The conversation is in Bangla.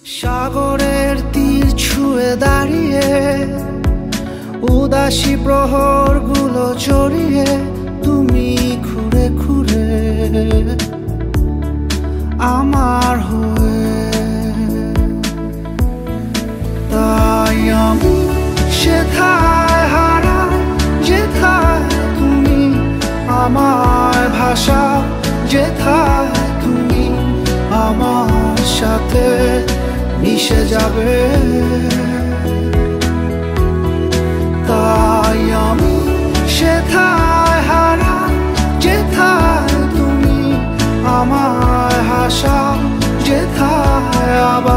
সাগরের তীর ছুঁয়ে দাঁড়িয়ে উদাসী প্রহরগুলো জড়িয়ে তুমি ঘুরে ঘুরে আমার হয়ে। তাই আমি সেথায় হারাই যেথায় তুমি আমায় ভাষা, যেথায় তুমি আমার সাথে মিশে যাবে। তাই আমি সেথায় হারাই যেথায় তুমি আমায় হাসাও, যেথায় আবার